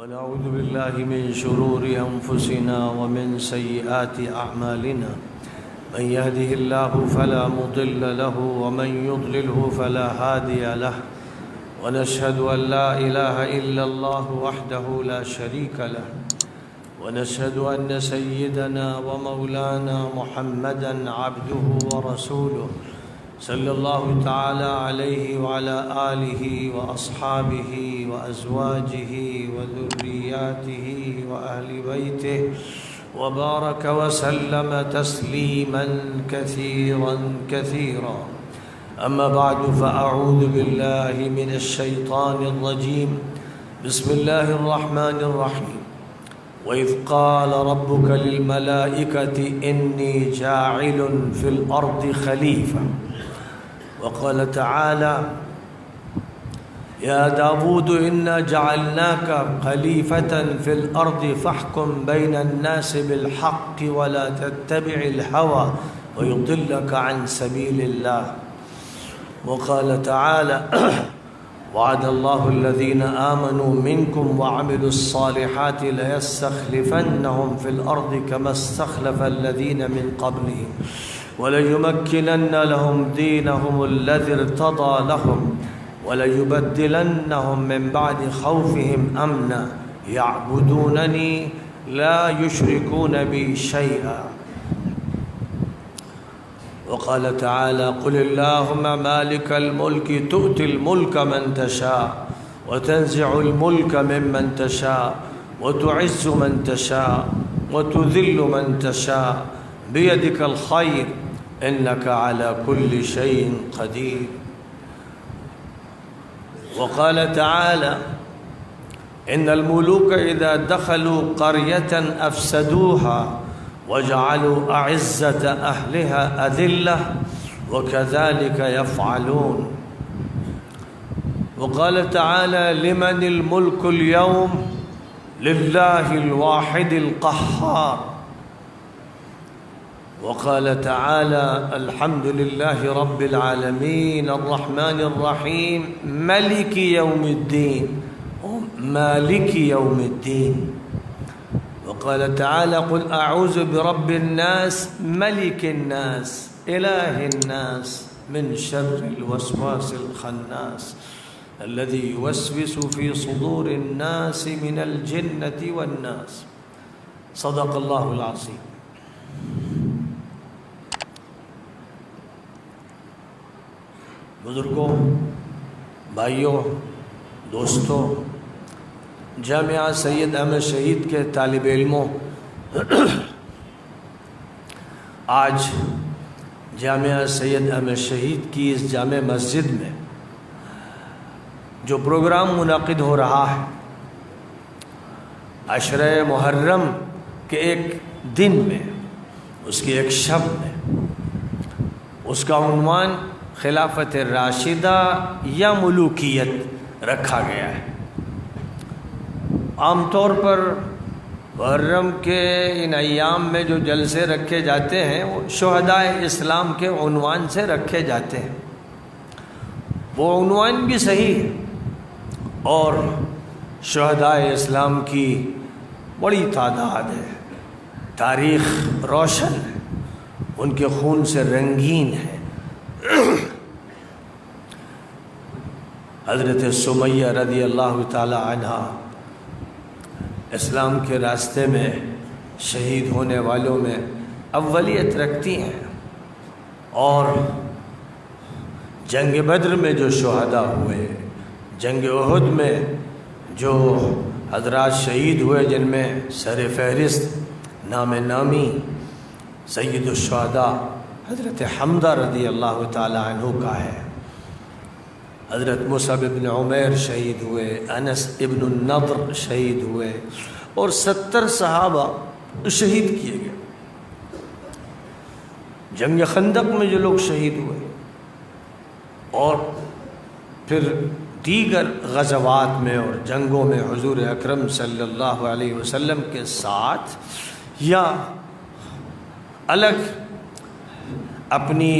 ونعوذ بالله من شرور أنفسنا ومن سيئات أعمالنا من يهده الله فلا مضل له ومن يضلله فلا هادي له ونشهد أن لا إله إلا الله وحده لا شريك له ونشهد أن سيدنا ومولانا محمدًا عبده ورسوله صلى الله تعالى عليه وعلى آله وأصحابه وأزواجه وذرياته وأهل بيته وبارك وسلم تسليما كثيرا كثيرا. أما بعد فأعوذ بالله من الشيطان الرجيم. بسم الله الرحمن الرحيم. وإذ قال ربك للملائكة إني جاعل في الأرض خليفة. وقال تعالى يا داود إنا جعلناك خليفة في الأرض فاحكم بين الناس بالحق ولا تتبع الهوى ويضلك عن سبيل الله. وقال تعالى وعد الله الذين آمنوا منكم وعملوا الصالحات ليستخلفنهم في الأرض كما استخلف الذين من قبلهم وليمكنن لهم دينهم الذي ارتضى لهم وليبدلنهم من بعد خوفهم أمنا يعبدونني لا يشركون بي شيئا. وقال تعالى قل اللهم مالك الملك تؤتي الملك من تشاء وتنزع الملك ممن تشاء وتعز من تشاء وتذل من تشاء بيدك الخير إنك على كل شيء قدير. وقال تعالى إن الملوك إذا دخلوا قرية أفسدوها وجعلوا أعزة أهلها أذلة وكذلك يفعلون. وقال تعالى لمن الملك اليوم لله الواحد القهار. وقال تعالى الحمد لله رب العالمين الرحمن الرحيم ملك يوم الدين مالك يوم الدين. وقال تعالى قل أعوذ برب الناس ملك الناس إله الناس من شر الوسواس الخناس الذي يوسوس في صدور الناس من الجنة والناس. صدق الله العظيم. بزرگوں، بھائیوں، دوستوں، جامعہ سید احمد شہید کے طالب علموں، آج جامعہ سید احمد شہید کی اس جامع مسجد میں جو پروگرام منعقد ہو رہا ہے عشرہ محرم کے ایک دن میں، اس کی ایک شب میں، اس کا عنوان خلافت راشدہ یا ملوکیت رکھا گیا ہے۔ عام طور پر محرم کے ان ایام میں جو جلسے رکھے جاتے ہیں وہ شہدائے اسلام کے عنوان سے رکھے جاتے ہیں۔ وہ عنوان بھی صحیح ہے اور شہدائے اسلام کی بڑی تعداد ہے، تاریخ روشن ہے، ان کے خون سے رنگین ہے۔ حضرت سمیہ رضی اللہ تعالی عنہ اسلام کے راستے میں شہید ہونے والوں میں اولیت رکھتی ہیں، اور جنگ بدر میں جو شہداء ہوئے، جنگ احد میں جو حضرات شہید ہوئے، جن میں سر فہرست نام نامی سید الشہداء حضرت حمزہ رضی اللہ تعالی عنہ کا ہے۔ حضرت مصعب ابن عمیر شہید ہوئے، انس ابن النضر شہید ہوئے، اور 70 صحابہ شہید کیے گئے۔ جنگ خندق میں جو لوگ شہید ہوئے، اور پھر دیگر غزوات میں اور جنگوں میں حضور اکرم صلی اللہ علیہ وسلم کے ساتھ یا الگ اپنی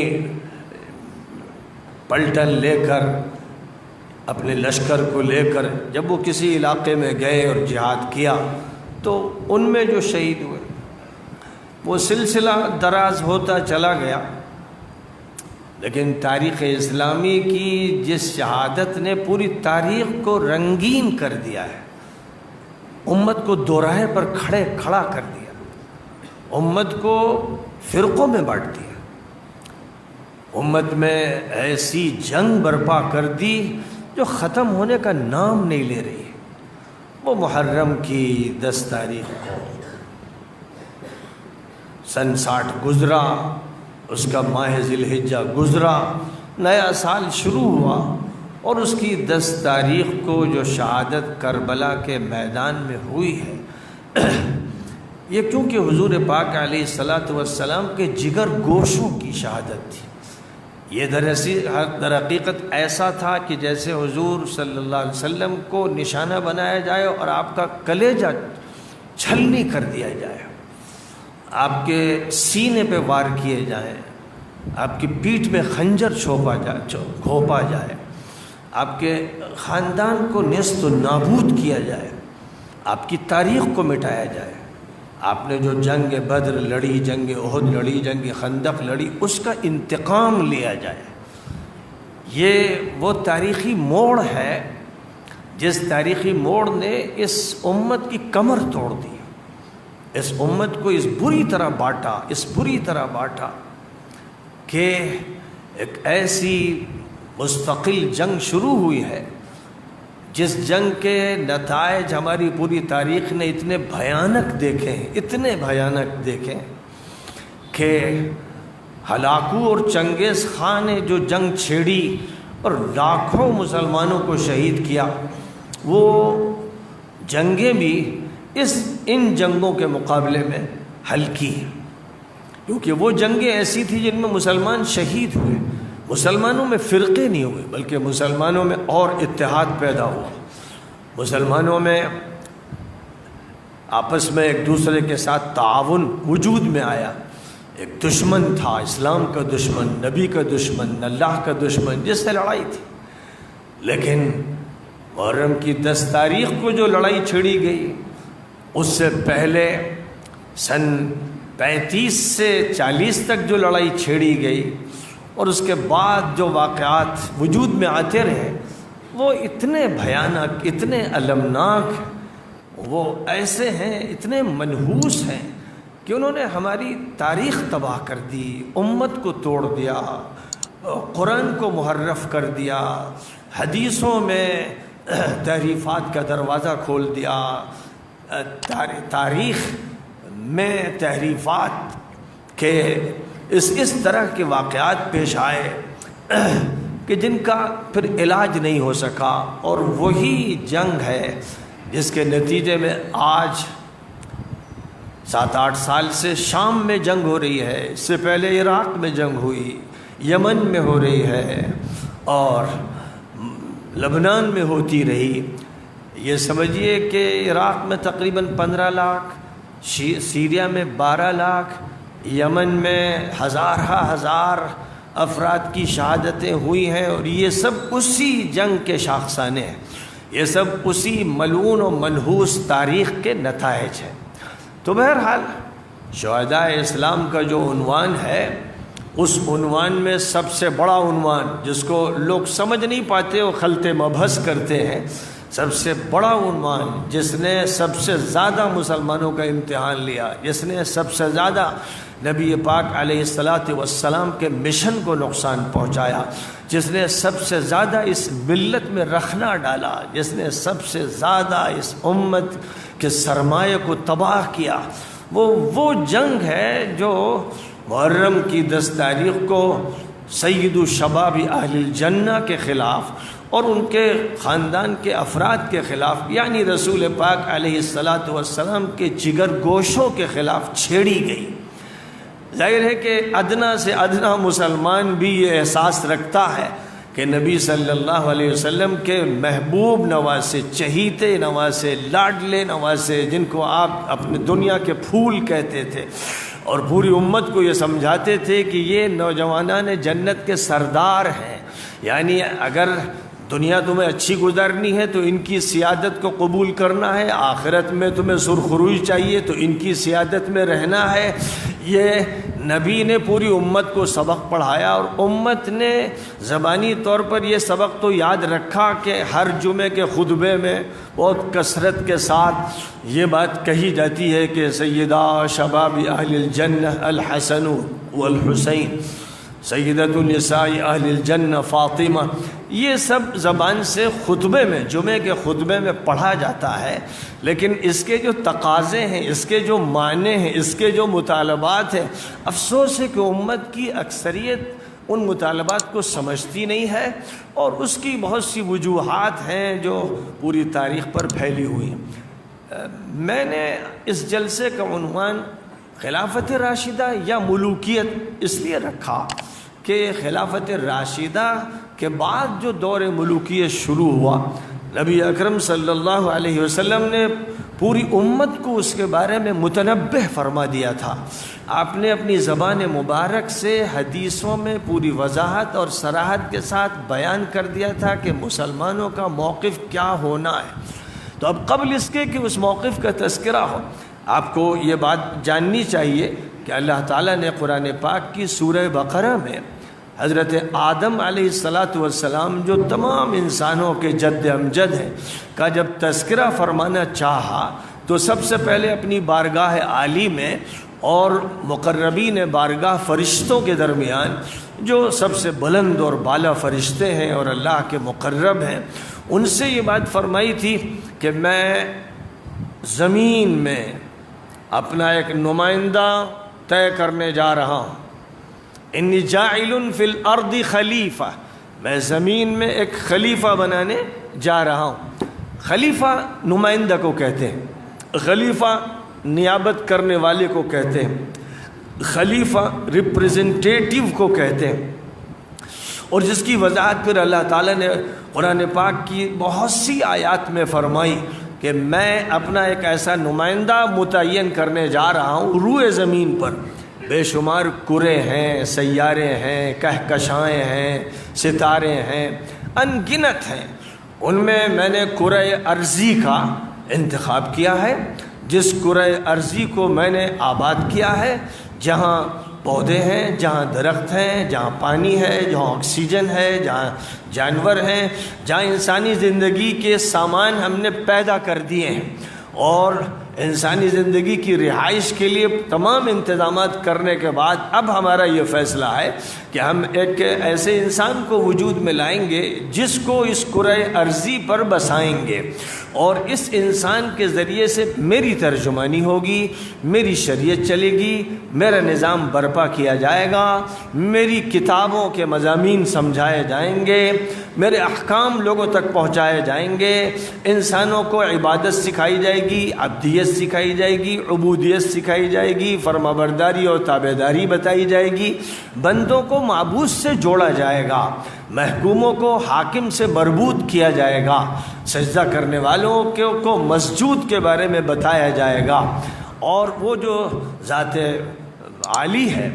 پلٹن لے کر اپنے لشکر کو لے کر جب وہ کسی علاقے میں گئے اور جہاد کیا تو ان میں جو شہید ہوئے وہ سلسلہ دراز ہوتا چلا گیا، لیکن تاریخ اسلامی کی جس شہادت نے پوری تاریخ کو رنگین کر دیا ہے، امت کو دوراہے پر کھڑا کر دیا، امت کو فرقوں میں بانٹ دیا، امت میں ایسی جنگ برپا کر دی جو ختم ہونے کا نام نہیں لے رہی ہے۔ وہ محرم کی 10 تاریخ کو سن 60 گزرا، اس کا ماہ ذی الحجہ گزرا، نیا سال شروع ہوا، اور اس کی 10 تاریخ کو جو شہادت کربلا کے میدان میں ہوئی ہے، یہ کیونکہ حضور پاک علیہ الصلاۃ والسلام کے جگر گوشوں کی شہادت تھی۔ یہ در حقیقت ایسا تھا کہ جیسے حضور صلی اللہ علیہ وسلم کو نشانہ بنایا جائے اور آپ کا کلیجہ چھلنی کر دیا جائے، آپ کے سینے پہ وار کیے جائیں، آپ کی پیٹھ میں خنجر گھونپا جائے، آپ کے خاندان کو نیست و نابود کیا جائے، آپ کی تاریخ کو مٹایا جائے، آپ نے جو جنگ بدر لڑی، جنگ احد لڑی، جنگ خندق لڑی، اس کا انتقام لیا جائے۔ یہ وہ تاریخی موڑ ہے جس تاریخی موڑ نے اس امت کی کمر توڑ دی، اس امت کو اس بری طرح بانٹا کہ ایک ایسی مستقل جنگ شروع ہوئی ہے جس جنگ کے نتائج ہماری پوری تاریخ نے اتنے بھیانک دیکھے کہ ہلاکو اور چنگیز خان نے جو جنگ چھیڑی اور لاکھوں مسلمانوں کو شہید کیا، وہ جنگیں بھی ان جنگوں کے مقابلے میں ہلکی ہیں، کیونکہ وہ جنگیں ایسی تھیں جن میں مسلمان شہید ہوئے، مسلمانوں میں فرقے نہیں ہوئے بلکہ مسلمانوں میں اور اتحاد پیدا ہوا، مسلمانوں میں آپس میں ایک دوسرے کے ساتھ تعاون وجود میں آیا۔ ایک دشمن تھا، اسلام کا دشمن، نبی کا دشمن، اللہ کا دشمن، جس سے لڑائی تھی، لیکن محرم کی 10 تاریخ کو جو لڑائی چھڑی گئی، اس سے پہلے سن 35 سے 40 تک جو لڑائی چھیڑی گئی اور اس کے بعد جو واقعات وجود میں آتے رہے، وہ اتنے بھیانک، اتنے المناک، وہ ایسے ہیں، اتنے منحوس ہیں کہ انہوں نے ہماری تاریخ تباہ کر دی، امت کو توڑ دیا، قرآن کو محرف کر دیا، حدیثوں میں تحریفات کا دروازہ کھول دیا، تاریخ میں تحریفات کے اس طرح کے واقعات پیش آئے کہ جن کا پھر علاج نہیں ہو سکا، اور وہی جنگ ہے جس کے نتیجے میں آج 7-8 سال سے شام میں جنگ ہو رہی ہے، اس سے پہلے عراق میں جنگ ہوئی، یمن میں ہو رہی ہے، اور لبنان میں ہوتی رہی۔ یہ سمجھیے کہ عراق میں تقریباً 15 لاکھ، سیریا میں 12 لاکھ، یمن میں ہزار افراد کی شہادتیں ہوئی ہیں، اور یہ سب اسی جنگ کے شاخسانے ہیں، یہ سب اسی ملعون و منحوس تاریخ کے نتائج ہیں۔ تو بہرحال شہداء اسلام کا جو عنوان ہے، اس عنوان میں سب سے بڑا عنوان جس کو لوگ سمجھ نہیں پاتے، وہ خلط مبحث کرتے ہیں، سب سے بڑا عنوان جس نے سب سے زیادہ مسلمانوں کا امتحان لیا، جس نے سب سے زیادہ نبی پاک علیہ الصلاۃ والسلام کے مشن کو نقصان پہنچایا، جس نے سب سے زیادہ اس ملت میں رخنا ڈالا، جس نے سب سے زیادہ اس امت کے سرمایہ کو تباہ کیا، وہ جنگ ہے جو محرم کی 10 تاریخ کو سید الشباب اہل الجنہ کے خلاف اور ان کے خاندان کے افراد کے خلاف، یعنی رسول پاک علیہ الصلاۃ والسلام کے جگر گوشوں کے خلاف چھیڑی گئی۔ ظاہر ہے کہ ادنا سے ادنا مسلمان بھی یہ احساس رکھتا ہے کہ نبی صلی اللہ علیہ وسلم کے محبوب نواسے، چہیتے نواسے، لاڈلے نواسے، جن کو آپ اپنے دنیا کے پھول کہتے تھے اور پوری امت کو یہ سمجھاتے تھے کہ یہ نوجوانان جنت کے سردار ہیں، یعنی اگر دنیا تمہیں اچھی گزارنی ہے تو ان کی سیادت کو قبول کرنا ہے، آخرت میں تمہیں سرخروئی چاہیے تو ان کی سیادت میں رہنا ہے۔ یہ نبی نے پوری امت کو سبق پڑھایا، اور امت نے زبانی طور پر یہ سبق تو یاد رکھا کہ ہر جمعے کے خطبے میں بہت کثرت کے ساتھ یہ بات کہی جاتی ہے کہ سیدہ شباب اہل الجنہ الحسن والحسین، سیدۃ النساء اہل الجنہ فاطمہ، یہ سب زبان سے خطبے میں، جمعے کے خطبے میں پڑھا جاتا ہے، لیکن اس کے جو تقاضے ہیں، اس کے جو معنی ہیں، اس کے جو مطالبات ہیں، افسوس ہے کہ امت کی اکثریت ان مطالبات کو سمجھتی نہیں ہے، اور اس کی بہت سی وجوہات ہیں جو پوری تاریخ پر پھیلی ہوئی ہیں۔ میں نے اس جلسے کا عنوان خلافت راشدہ یا ملوکیت اس لیے رکھا کہ خلافت راشدہ کے بعد جو دور ملوکیت شروع ہوا، نبی اکرم صلی اللہ علیہ وسلم نے پوری امت کو اس کے بارے میں متنبہ فرما دیا تھا۔ آپ نے اپنی زبان مبارک سے حدیثوں میں پوری وضاحت اور صراحت کے ساتھ بیان کر دیا تھا کہ مسلمانوں کا موقف کیا ہونا ہے۔ تو اب قبل اس کے کہ اس موقف کا تذکرہ ہو، آپ کو یہ بات جاننی چاہیے کہ اللہ تعالیٰ نے قرآن پاک کی سورہ بقرہ میں حضرت آدم علیہ السلام جو تمام انسانوں کے جد امجد ہیں کا جب تذکرہ فرمانا چاہا تو سب سے پہلے اپنی بارگاہ عالی میں اور مقربین بارگاہ فرشتوں کے درمیان، جو سب سے بلند اور بالا فرشتے ہیں اور اللہ کے مقرب ہیں، ان سے یہ بات فرمائی تھی کہ میں زمین میں اپنا ایک نمائندہ طے کرنے جا رہا ہوں، انی جاعل فی الارض خلیفہ، میں زمین میں ایک خلیفہ بنانے جا رہا ہوں۔ خلیفہ نمائندہ کو کہتے ہیں، خلیفہ نیابت کرنے والے کو کہتے ہیں، خلیفہ ریپریزنٹیٹیو کو کہتے ہیں، اور جس کی وضاحت پھر اللہ تعالیٰ نے قرآن پاک کی بہت سی آیات میں فرمائی کہ میں اپنا ایک ایسا نمائندہ متعین کرنے جا رہا ہوں روئے زمین پر۔ بے شمار کرے ہیں، سیارے ہیں، کہکشائیں ہیں، ستارے ہیں، ان گنت ہیں، ان میں نے کرہ ارضی کا انتخاب کیا ہے، جس کرہ ارضی کو میں نے آباد کیا ہے، جہاں پودے ہیں، جہاں درخت ہیں، جہاں پانی ہے، جہاں آکسیجن ہے، جہاں جانور ہیں، جہاں انسانی زندگی کے سامان ہم نے پیدا کر دیے ہیں، اور انسانی زندگی کی رہائش کے لیے تمام انتظامات کرنے کے بعد اب ہمارا یہ فیصلہ ہے کہ ہم ایک ایسے انسان کو وجود میں لائیں گے جس کو اس کرہ ارضی پر بسائیں گے، اور اس انسان کے ذریعے سے میری ترجمانی ہوگی، میری شریعت چلے گی، میرا نظام برپا کیا جائے گا، میری کتابوں کے مضامین سمجھائے جائیں گے، میرے احکام لوگوں تک پہنچائے جائیں گے، انسانوں کو عبادت سکھائی جائے گی، عبدیت سکھائی جائے گی، عبودیت سکھائی جائے گی، فرمانبرداری اور تابعداری بتائی جائے گی، بندوں کو معبود سے جوڑا جائے گا، محکوموں کو حاکم سے مربوط کیا جائے گا، سجدہ کرنے والوں کو مسجود کے بارے میں بتایا جائے گا۔ اور وہ جو ذات عالی ہے،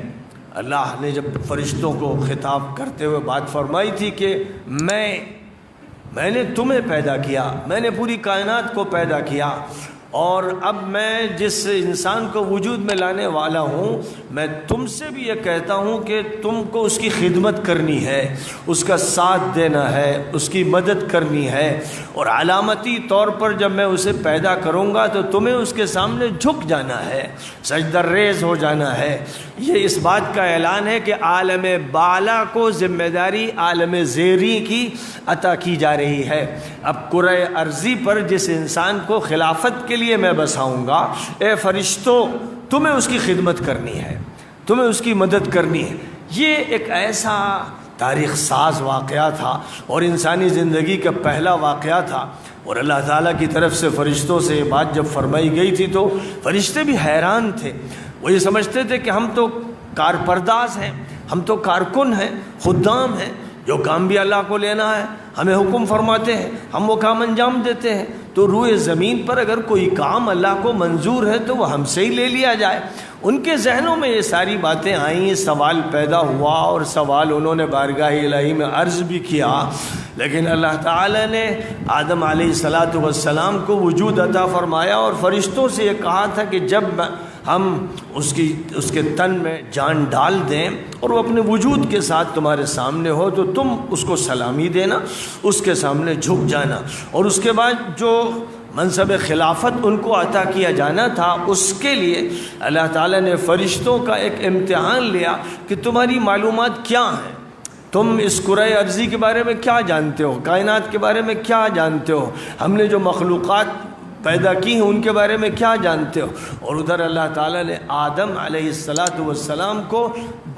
اللہ نے جب فرشتوں کو خطاب کرتے ہوئے بات فرمائی تھی کہ میں نے تمہیں پیدا کیا، میں نے پوری کائنات کو پیدا کیا، اور اب میں جس انسان کو وجود میں لانے والا ہوں، میں تم سے بھی یہ کہتا ہوں کہ تم کو اس کی خدمت کرنی ہے، اس کا ساتھ دینا ہے، اس کی مدد کرنی ہے، اور علامتی طور پر جب میں اسے پیدا کروں گا تو تمہیں اس کے سامنے جھک جانا ہے، سجدہ ریز ہو جانا ہے۔ یہ اس بات کا اعلان ہے کہ عالم بالا کو ذمہ داری عالم زیریں کی عطا کی جا رہی ہے۔ اب کرہ ارضی پر جس انسان کو خلافت کے لیے میں بساؤں گا، اے فرشتوں تمہیں اس کی خدمت کرنی ہے، تمہیں اس کی مدد کرنی ہے۔ یہ ایک ایسا تاریخ ساز واقعہ تھا اور انسانی زندگی کا پہلا واقعہ تھا، اور اللہ تعالیٰ کی طرف سے فرشتوں سے یہ بات جب فرمائی گئی تھی تو فرشتے بھی حیران تھے۔ وہ یہ سمجھتے تھے کہ ہم تو کارپرداز ہیں، ہم تو کارکن ہیں، خدام ہیں، جو کام بھی اللہ کو لینا ہے ہمیں حکم فرماتے ہیں، ہم وہ کام انجام دیتے ہیں، تو روئے زمین پر اگر کوئی کام اللہ کو منظور ہے تو وہ ہم سے ہی لے لیا جائے۔ ان کے ذہنوں میں یہ ساری باتیں آئیں، سوال پیدا ہوا، اور سوال انہوں نے بارگاہ الہی میں عرض بھی کیا، لیکن اللہ تعالیٰ نے آدم علیہ السلام کو وجود عطا فرمایا اور فرشتوں سے یہ کہا تھا کہ جب ہم اس کے تن میں جان ڈال دیں اور وہ اپنے وجود کے ساتھ تمہارے سامنے ہو تو تم اس کو سلامی دینا، اس کے سامنے جھک جانا، اور اس کے بعد جو منصب خلافت ان کو عطا کیا جانا تھا اس کے لیے اللہ تعالیٰ نے فرشتوں کا ایک امتحان لیا کہ تمہاری معلومات کیا ہیں، تم اس کرۂ ارضی کے بارے میں کیا جانتے ہو، کائنات کے بارے میں کیا جانتے ہو، ہم نے جو مخلوقات پیدا کی ہیں ان کے بارے میں کیا جانتے ہو۔ اور ادھر اللہ تعالیٰ نے آدم علیہ السلام کو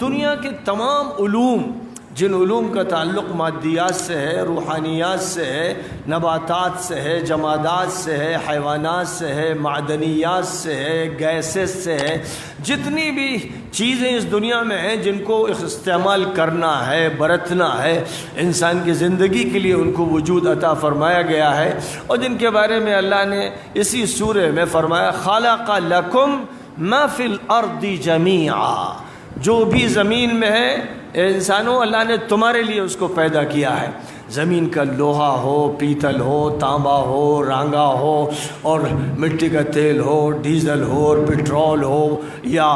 دنیا کے تمام علوم، جن علوم کا تعلق مادیات سے ہے، روحانیات سے ہے، نباتات سے ہے، جمادات سے ہے، حیوانات سے ہے، معدنیات سے ہے، گیسز سے ہے، جتنی بھی چیزیں اس دنیا میں ہیں جن کو استعمال کرنا ہے، برتنا ہے، انسان کی زندگی کے لیے ان کو وجود عطا فرمایا گیا ہے، اور جن کے بارے میں اللہ نے اسی سورہ میں فرمایا خَلَقَ لَكُمْ مَا فِي الْأَرْضِ جَمِيعًا، جو بھی زمین میں ہے انسانوں اللہ نے تمہارے لیے اس کو پیدا کیا ہے، زمین کا لوہا ہو، پیتل ہو، تانبا ہو، رانگا ہو، اور مٹی کا تیل ہو، ڈیزل ہو اور پٹرول ہو، یا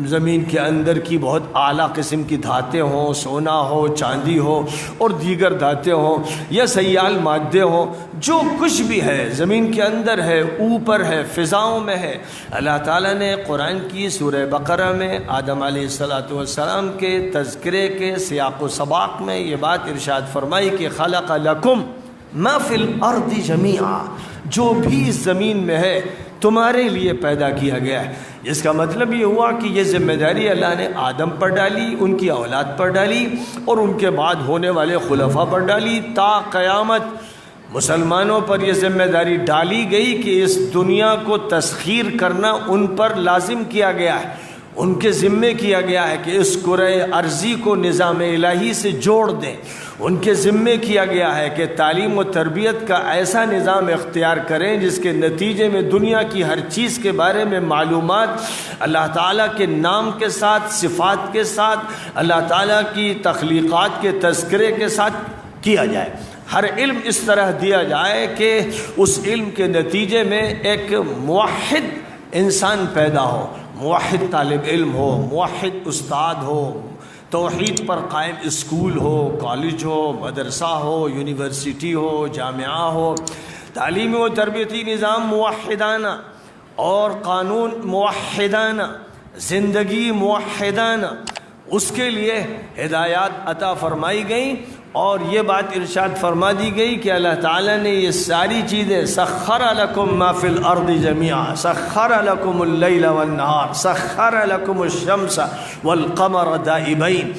زمین کے اندر کی بہت اعلیٰ قسم کی دھاتیں ہوں، سونا ہو، چاندی ہو اور دیگر دھاتیں ہوں، یا سیال مادے ہوں، جو کچھ بھی ہے زمین کے اندر ہے، اوپر ہے، فضاؤں میں ہے، اللہ تعالیٰ نے قرآن کی سورہ بقرہ میں آدم علیہ السلام کے تذکرے کے سیاق و سباق میں یہ بات ارشاد فرمائی کہ خلق لکم ما فی الارض جمیعا، جو بھی اس زمین میں ہے تمہارے لیے پیدا کیا گیا ہے۔ اس کا مطلب یہ ہوا کہ یہ ذمہ داری اللہ نے آدم پر ڈالی، ان کی اولاد پر ڈالی، اور ان کے بعد ہونے والے خلفاء پر ڈالی، تا قیامت مسلمانوں پر یہ ذمہ داری ڈالی گئی کہ اس دنیا کو تسخیر کرنا ان پر لازم کیا گیا ہے، ان کے ذمے کیا گیا ہے کہ اس کرۂ ارضی کو نظام الہی سے جوڑ دیں، ان کے ذمے کیا گیا ہے کہ تعلیم و تربیت کا ایسا نظام اختیار کریں جس کے نتیجے میں دنیا کی ہر چیز کے بارے میں معلومات اللہ تعالیٰ کے نام کے ساتھ، صفات کے ساتھ، اللہ تعالیٰ کی تخلیقات کے تذکرے کے ساتھ کیا جائے، ہر علم اس طرح دیا جائے کہ اس علم کے نتیجے میں ایک موحد انسان پیدا ہو، موحد طالب علم ہو، موحد استاد ہو، توحید پر قائم اسکول ہو، کالج ہو، مدرسہ ہو، یونیورسٹی ہو، جامعہ ہو، تعلیمی و تربیتی نظام موحدانہ اور قانون موحدانہ، زندگی موحدانہ، اس کے لیے ہدایات عطا فرمائی گئیں، اور یہ بات ارشاد فرما دی گئی کہ اللہ تعالیٰ نے یہ ساری چیزیں سخر لکم ما فی الارض جمیعا، سخر لکم اللیل والنہار، سخر لکم الشمس والقمر دائبین،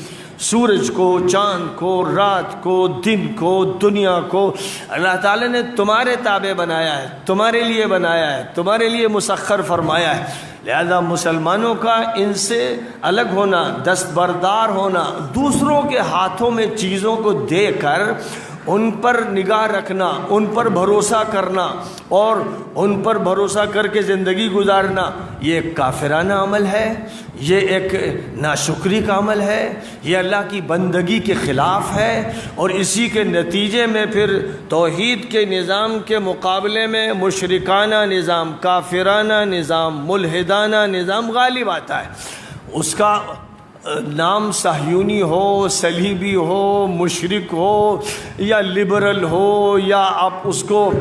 سورج کو، چاند کو، رات کو، دن کو، دنیا کو اللہ تعالیٰ نے تمہارے تابع بنایا ہے، تمہارے لیے بنایا ہے، تمہارے لیے مسخر فرمایا ہے۔ لہذا مسلمانوں کا ان سے الگ ہونا، دستبردار ہونا، دوسروں کے ہاتھوں میں چیزوں کو دے کر ان پر نگاہ رکھنا، ان پر بھروسہ کرنا اور ان پر بھروسہ کر کے زندگی گزارنا، یہ ایک کافرانہ عمل ہے، یہ ایک ناشکری کا عمل ہے، یہ اللہ کی بندگی کے خلاف ہے، اور اسی کے نتیجے میں پھر توحید کے نظام کے مقابلے میں مشرکانہ نظام، کافرانہ نظام، ملحدانہ نظام غالب آتا ہے۔ اس کا نام صہیونی ہو، صلیبی ہو، مشرک ہو، یا لبرل ہو، یا آپ اس کو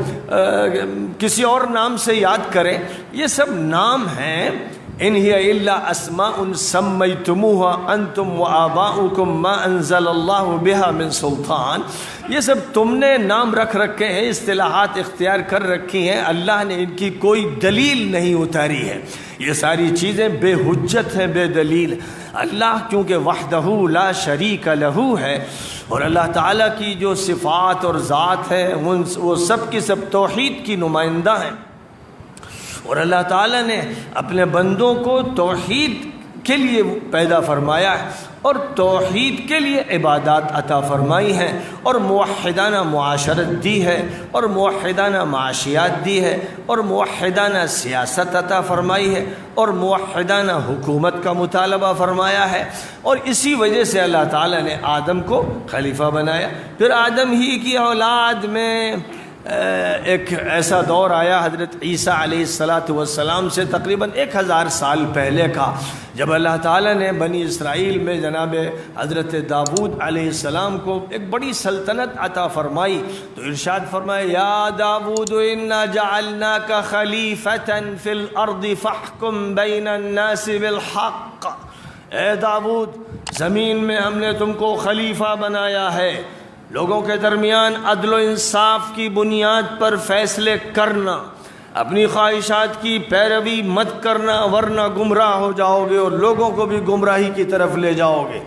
کسی اور نام سے یاد کریں، یہ سب نام ہیں۔ ان ہی الا اسماء سمیتموها انتم وآباؤکم ما انزل اللہ بها من سلطان، یہ سب تم نے نام رکھ رکھے ہیں، اصطلاحات اختیار کر رکھی ہیں، اللہ نے ان کی کوئی دلیل نہیں اتاری ہے، یہ ساری چیزیں بے حجت ہیں، بے دلیل۔ اللہ کیونکہ وحدہ لا شریک لہ ہے، اور اللہ تعالیٰ کی جو صفات اور ذات ہے وہ سب کی سب توحید کی نمائندہ ہیں، اور اللہ تعالیٰ نے اپنے بندوں کو توحید کے لیے پیدا فرمایا ہے اور توحید کے لیے عبادات عطا فرمائی ہیں اور موحدانہ معاشرت دی ہے اور موحدانہ معاشیات دی ہے اور موحدانہ سیاست عطا فرمائی ہے اور موحدانہ حکومت کا مطالبہ فرمایا ہے، اور اسی وجہ سے اللہ تعالیٰ نے آدم کو خلیفہ بنایا۔ پھر آدم ہی کی اولاد میں ایک ایسا دور آیا حضرت عیسیٰ علیہ السلام سے تقریباً 1000 سال پہلے کا، جب اللہ تعالیٰ نے بنی اسرائیل میں جناب حضرت داؤد علیہ السلام کو ایک بڑی سلطنت عطا فرمائی، تو ارشاد فرمایا یا داؤد انا جعلناک خلیفۃ فی الارض فاحکم بین الناس بالحق، اے داؤد زمین میں ہم نے تم کو خلیفہ بنایا ہے، لوگوں کے درمیان عدل و انصاف کی بنیاد پر فیصلے کرنا، اپنی خواہشات کی پیروی مت کرنا ورنہ گمراہ ہو جاؤ گے اور لوگوں کو بھی گمراہی کی طرف لے جاؤ گے۔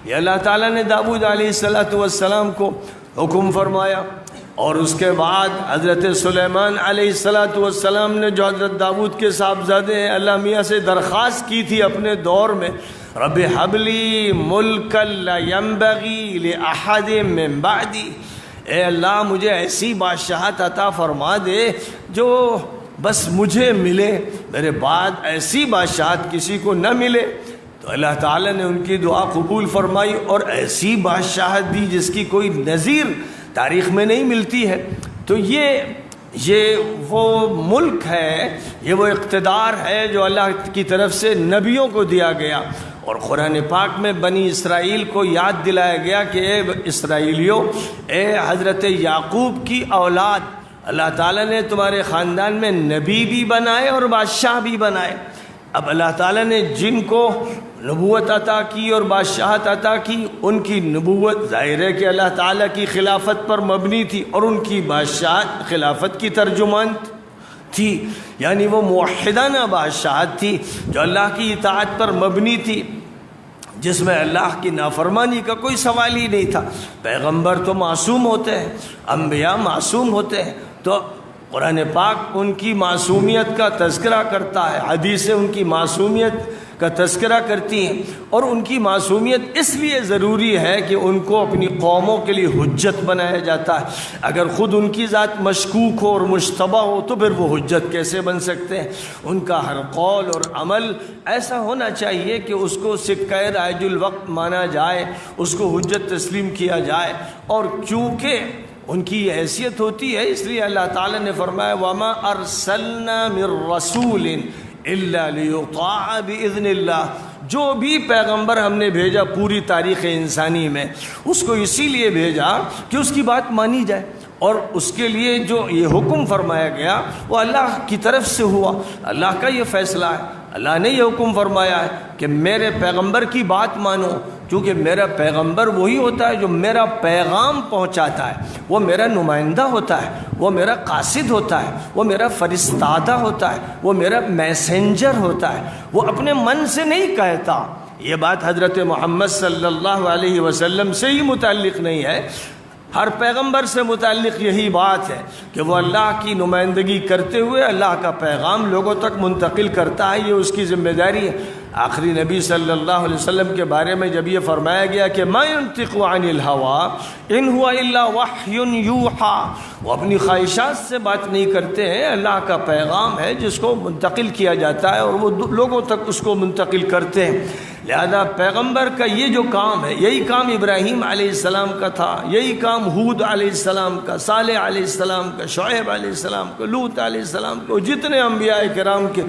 یہ اللہ تعالیٰ نے داؤد علیہ السلام کو حکم فرمایا، اور اس کے بعد حضرت سلیمان علیہ السلام نے جو حضرت داؤد کے صاحبزادے ہیں اللہ میاں سے درخواست کی تھی اپنے دور میں، رب حب لی ملکا لا ینبغی لأحد من بعدی، اے اللہ مجھے ایسی بادشاہت عطا فرما دے جو بس مجھے ملے، میرے بعد ایسی بادشاہت کسی کو نہ ملے۔ تو اللہ تعالیٰ نے ان کی دعا قبول فرمائی اور ایسی بادشاہت دی جس کی کوئی نظیر تاریخ میں نہیں ملتی ہے۔ تو یہ وہ ملک ہے، یہ وہ اقتدار ہے جو اللہ کی طرف سے نبیوں کو دیا گیا، اور قرآن پاک میں بنی اسرائیل کو یاد دلایا گیا کہ اے اسرائیلیوں، اے حضرت یعقوب کی اولاد، اللہ تعالیٰ نے تمہارے خاندان میں نبی بھی بنائے اور بادشاہ بھی بنائے۔ اب اللہ تعالیٰ نے جن کو نبوت عطا کی اور بادشاہت عطا کی، ان کی نبوت ظاہر ہے کہ اللہ تعالیٰ کی خلافت پر مبنی تھی اور ان کی بادشاہت خلافت کی ترجمان تھی، یعنی وہ موحدانہ بادشاہت تھی جو اللہ کی اطاعت پر مبنی تھی، جس میں اللہ کی نافرمانی کا کوئی سوال ہی نہیں تھا۔ پیغمبر تو معصوم ہوتے ہیں، انبیاء معصوم ہوتے ہیں، تو قرآن پاک ان کی معصومیت کا تذکرہ کرتا ہے، حدیثیں ان کی معصومیت کا تذکرہ کرتی ہیں، اور ان کی معصومیت اس لیے ضروری ہے کہ ان کو اپنی قوموں کے لیے حجت بنایا جاتا ہے۔ اگر خود ان کی ذات مشکوک ہو اور مشتبہ ہو تو پھر وہ حجت کیسے بن سکتے ہیں؟ ان کا ہر قول اور عمل ایسا ہونا چاہیے کہ اس کو سکہ رائج الوقت مانا جائے، اس کو حجت تسلیم کیا جائے، اور چونکہ ان کی یہ حیثیت ہوتی ہے اس لیے اللہ تعالیٰ نے فرمایا وَمَا أَرْسَلْنَا مِن رَّسُولٍ إِلَّا لِيُطَاعَ بِإِذْنِ اللَّهِ، جو بھی پیغمبر ہم نے بھیجا پوری تاریخ انسانی میں اس کو اسی لیے بھیجا کہ اس کی بات مانی جائے، اور اس کے لیے جو یہ حکم فرمایا گیا وہ اللہ کی طرف سے ہوا، اللہ کا یہ فیصلہ ہے، اللہ نے یہ حکم فرمایا ہے کہ میرے پیغمبر کی بات مانو، کیونکہ میرا پیغمبر وہی ہوتا ہے جو میرا پیغام پہنچاتا ہے، وہ میرا نمائندہ ہوتا ہے، وہ میرا قاصد ہوتا ہے، وہ میرا فرستادہ ہوتا ہے، وہ میرا میسنجر ہوتا ہے، وہ اپنے من سے نہیں کہتا۔ یہ بات حضرت محمد صلی اللہ علیہ وسلم سے ہی متعلق نہیں ہے، ہر پیغمبر سے متعلق یہی بات ہے کہ وہ اللہ کی نمائندگی کرتے ہوئے اللہ کا پیغام لوگوں تک منتقل کرتا ہے، یہ اس کی ذمہ داری ہے۔ آخری نبی صلی اللہ علیہ وسلم کے بارے میں جب یہ فرمایا گیا کہ ما ينطق عن الهوى ان هو الا وحی یوحى، وہ اپنی خواہشات سے بات نہیں کرتے ہیں، اللہ کا پیغام ہے جس کو منتقل کیا جاتا ہے اور وہ لوگوں تک اس کو منتقل کرتے ہیں۔ لہذا پیغمبر کا یہ جو کام ہے، یہی کام ابراہیم علیہ السلام کا تھا، یہی کام ہود علیہ السلام کا، صالح علیہ السلام کا، شعیب علیہ السلام کا، لوط علیہ السلام کا، جتنے انبیاء کرام کے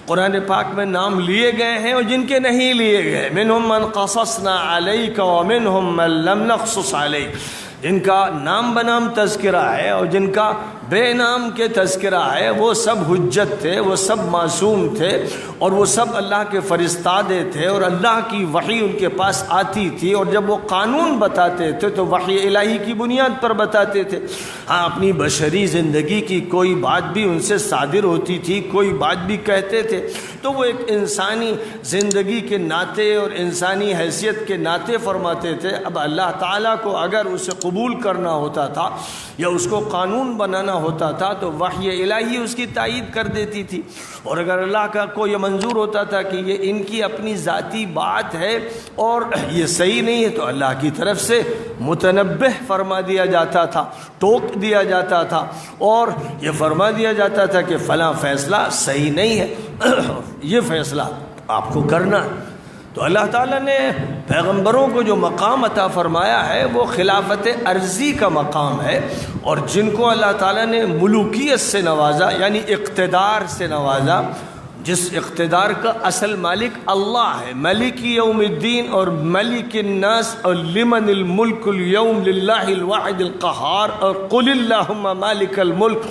قرآن پاک میں نام لیے گئے ہیں اور جن کے نہیں لیے گئے، منہم من قصصنا علیک ومنہم من لم نقصص علیک، جن کا نام بنام تذکرہ ہے اور جن کا بے نام کے تذکرہ ہے، وہ سب حجت تھے، وہ سب معصوم تھے، اور وہ سب اللہ کے فرستادے تھے، اور اللہ کی وحی ان کے پاس آتی تھی، اور جب وہ قانون بتاتے تھے تو وحی الہی کی بنیاد پر بتاتے تھے۔ ہاں اپنی بشری زندگی کی کوئی بات بھی ان سے صادر ہوتی تھی، کوئی بات بھی کہتے تھے تو وہ ایک انسانی زندگی کے ناطے اور انسانی حیثیت کے ناطے فرماتے تھے۔ اب اللہ تعالیٰ کو اگر اسے قبول قبول کرنا ہوتا تھا یا اس کو قانون بنانا ہوتا تھا تو وحی الہی اس کی تائید کر دیتی تھی، اور اگر اللہ کا کو یہ منظور ہوتا تھا کہ یہ ان کی اپنی ذاتی بات ہے اور یہ صحیح نہیں ہے تو اللہ کی طرف سے متنبہ فرما دیا جاتا تھا، ٹوک دیا جاتا تھا، اور یہ فرما دیا جاتا تھا کہ فلاں فیصلہ صحیح نہیں ہے، یہ فیصلہ آپ کو کرنا ہے۔ تو اللہ تعالیٰ نے پیغمبروں کو جو مقام عطا فرمایا ہے وہ خلافت ارضی کا مقام ہے، اور جن کو اللہ تعالیٰ نے ملوکیت سے نوازا یعنی اقتدار سے نوازا، جس اقتدار کا اصل مالک اللہ ہے، ملک یوم الدین اور ملک الناس، اور لمن الملک اليوم للہ الواحد القہار، اور قل اللہم مالک الملک،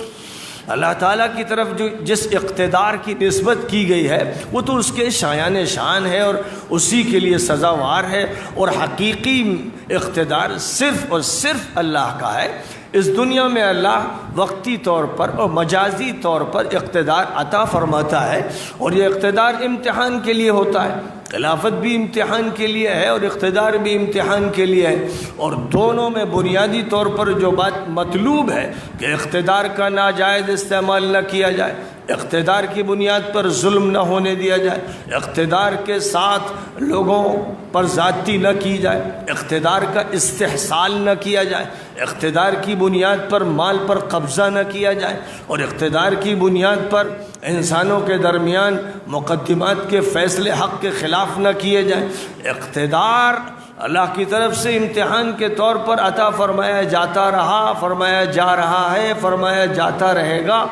اللہ تعالیٰ کی طرف جو جس اقتدار کی نسبت کی گئی ہے وہ تو اس کے شایان شان ہے اور اسی کے لیے سزاوار ہے، اور حقیقی اقتدار صرف اور صرف اللہ کا ہے۔ اس دنیا میں اللہ وقتی طور پر اور مجازی طور پر اقتدار عطا فرماتا ہے، اور یہ اقتدار امتحان کے لیے ہوتا ہے، خلافت بھی امتحان کے لیے ہے اور اقتدار بھی امتحان کے لیے ہے، اور دونوں میں بنیادی طور پر جو بات مطلوب ہے کہ اقتدار کا ناجائز استعمال نہ کیا جائے، اقتدار کی بنیاد پر ظلم نہ ہونے دیا جائے، اقتدار کے ساتھ لوگوں پر زیادتی نہ کی جائے، اقتدار کا استحصال نہ کیا جائے، اقتدار کی بنیاد پر مال پر قبضہ نہ کیا جائے، اور اقتدار کی بنیاد پر انسانوں کے درمیان مقدمات کے فیصلے حق کے خلاف نہ کیے جائیں۔ اقتدار اللہ کی طرف سے امتحان کے طور پر عطا فرمایا جاتا رہا، فرمایا جا رہا ہے، فرمایا جاتا رہے گا۔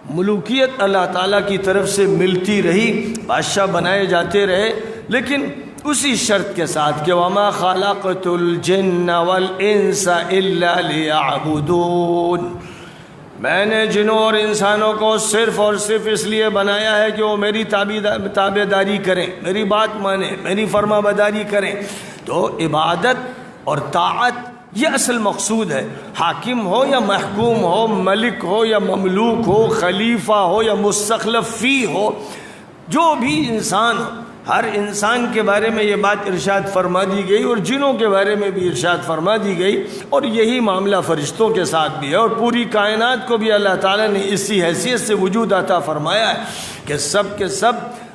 ملوکیت اللہ تعالیٰ کی طرف سے ملتی رہی، بادشاہ بنائے جاتے رہے، لیکن اسی شرط کے ساتھ کہ وَمَا خَلَقْتُ الْجِنَّ وَالْإِنسَ إِلَّا لِيَعْبُدُونَ، میں نے جنوں اور انسانوں کو صرف اور صرف اس لیے بنایا ہے کہ وہ میری تابع داری کریں، میری بات مانیں، میری فرما برداری کریں۔ تو عبادت اور طاعت یہ اصل مقصود ہے، حاکم ہو یا محکوم ہو، ملک ہو یا مملوک ہو، خلیفہ ہو یا مستخلف فی ہو، جو بھی انسان ہو، ہر انسان کے بارے میں یہ بات ارشاد فرما دی گئی، اور جنوں کے بارے میں بھی ارشاد فرما دی گئی، اور یہی معاملہ فرشتوں کے ساتھ بھی ہے، اور پوری کائنات کو بھی اللہ تعالیٰ نے اسی حیثیت سے وجود عطا فرمایا ہے کہ سب کے سب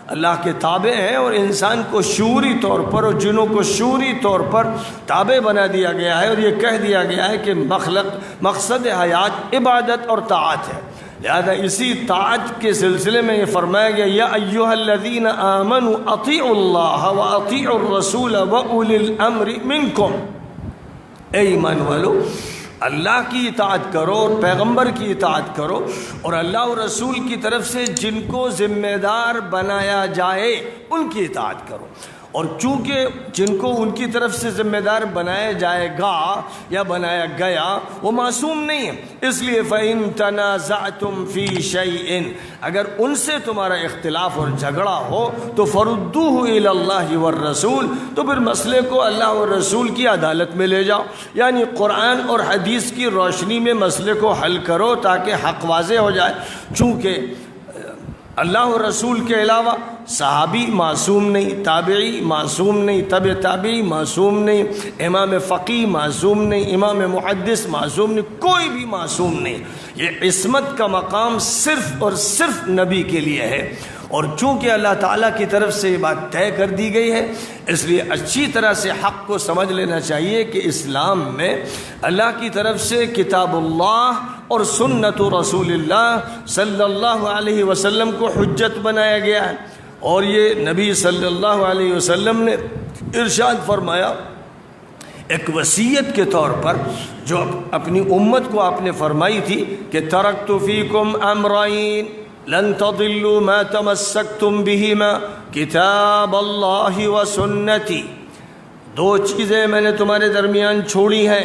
اللہ کے تابع ہیں، اور انسان کو شعوری طور پر اور جنوں کو شعوری طور پر تابع بنا دیا گیا ہے، اور یہ کہہ دیا گیا ہے کہ مقصد حیات عبادت اور طاعت ہے۔ لہذا اسی طاعت کے سلسلے میں یہ فرمایا گیا یا ایھا الذین آمنوا اطیعوا اللہ واطیعوا الرسول واولی الامر منکم، اے ایمان والو اللہ کی اطاعت کرو اور پیغمبر کی اطاعت کرو، اور اللہ اور رسول کی طرف سے جن کو ذمہ دار بنایا جائے ان کی اطاعت کرو، اور چونکہ جن کو ان کی طرف سے ذمہ دار بنایا جائے گا یا بنایا گیا وہ معصوم نہیں ہے، اس لیے فَإِن تَنَازَعْتُمْ فِي شَيْءٍ، اگر ان سے تمہارا اختلاف اور جھگڑا ہو تو فَرُدُّوهُ إِلَى اللَّهِ وَالرَّسُولِ، تو پھر مسئلے کو اللہ اور رسول کی عدالت میں لے جاؤ، یعنی قرآن اور حدیث کی روشنی میں مسئلے کو حل کرو تاکہ حق واضح ہو جائے۔ چونکہ اللہ اور رسول کے علاوہ صحابی معصوم نہیں، تابعی معصوم نہیں، تبع تابعی معصوم نہیں، امام فقی معصوم نہیں، امام محدث معصوم نہیں، کوئی بھی معصوم نہیں۔ یہ عصمت کا مقام صرف اور صرف نبی کے لیے ہے، اور چونکہ اللہ تعالیٰ کی طرف سے یہ بات طے کر دی گئی ہے اس لیے اچھی طرح سے حق کو سمجھ لینا چاہیے کہ اسلام میں اللہ کی طرف سے کتاب اللہ اور سنت رسول اللہ صلی اللہ علیہ وسلم کو حجت بنایا گیا ہے، اور یہ نبی صلی اللہ علیہ وسلم نے ارشاد فرمایا ایک وصیت کے طور پر جو اپنی امت کو آپ نے فرمائی تھی کہ ترکت فیکم امرین لن تضلوا ما تمسکتم بہما کتاب اللہ و سنتی، دو چیزیں میں نے تمہارے درمیان چھوڑی ہیں،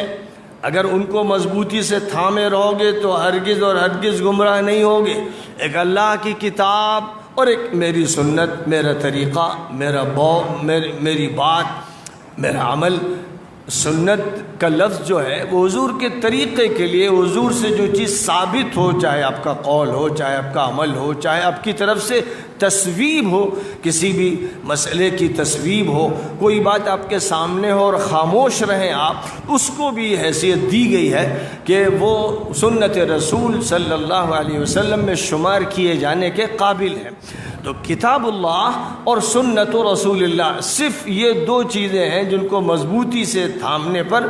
اگر ان کو مضبوطی سے تھامے رہو گے تو ہرگز اور ہرگز گمراہ نہیں ہوگے، ایک اللہ کی کتاب اور ایک میری سنت، میرا طریقہ، میری بات، میرا عمل، سنت کا لفظ جو ہے وہ حضور کے طریقے کے لیے، حضور سے جو چیز ثابت ہو، چاہے آپ کا قول ہو، چاہے آپ کا عمل ہو، چاہے آپ کی طرف سے تصویب ہو، کسی بھی مسئلے کی تصویب ہو، کوئی بات آپ کے سامنے ہو اور خاموش رہیں آپ، اس کو بھی حیثیت دی گئی ہے کہ وہ سنت رسول صلی اللہ علیہ وسلم میں شمار کیے جانے کے قابل ہیں۔ تو کتاب اللہ اور سنت رسول اللہ، صرف یہ دو چیزیں ہیں جن کو مضبوطی سے تھامنے پر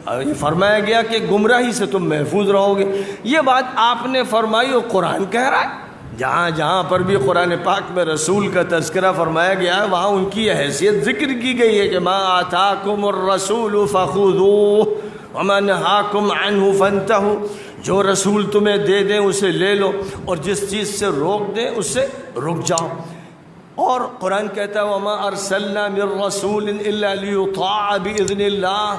یہ فرمایا گیا کہ گمراہی سے تم محفوظ رہو گے۔ یہ بات آپ نے فرمائی اور قرآن کہہ رہا ہے۔ جہاں جہاں پر بھی قرآن پاک میں رسول کا تذکرہ فرمایا گیا ہے وہاں ان کی حیثیت ذکر کی گئی ہے کہ ما آتاکم الرسول فخذوہ وما نہاکم عنہ فانتہوا، جو رسول تمہیں دے دیں اسے لے لو اور جس چیز سے روک دیں اس سے رک جاؤ۔ اور قرآن کہتا ہے وما ارسلنا من رسول الا لیطاع باذن اللہ،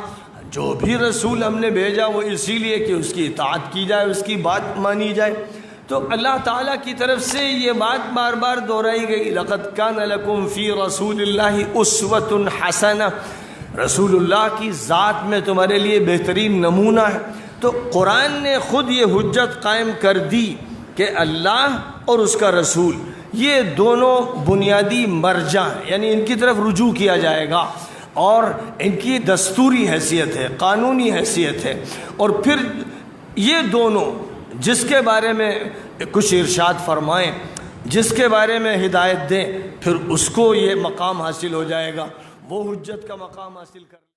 جو بھی رسول ہم نے بھیجا وہ اسی لیے کہ اس کی اطاعت کی جائے، اس کی بات مانی جائے۔ تو اللہ تعالیٰ کی طرف سے یہ بات بار بار دہرائی گئی، لقد کان لکم فی رسول اللہ اسوۃ حسنہ، رسول اللہ کی ذات میں تمہارے لیے بہترین نمونہ ہے۔ تو قرآن نے خود یہ حجت قائم کر دی کہ اللہ اور اس کا رسول یہ دونوں بنیادی مرجع ہیں، یعنی ان کی طرف رجوع کیا جائے گا، اور ان کی دستوری حیثیت ہے، قانونی حیثیت ہے۔ اور پھر یہ دونوں جس کے بارے میں کچھ ارشاد فرمائیں، جس کے بارے میں ہدایت دیں، پھر اس کو یہ مقام حاصل ہو جائے گا، وہ حجت کا مقام حاصل کر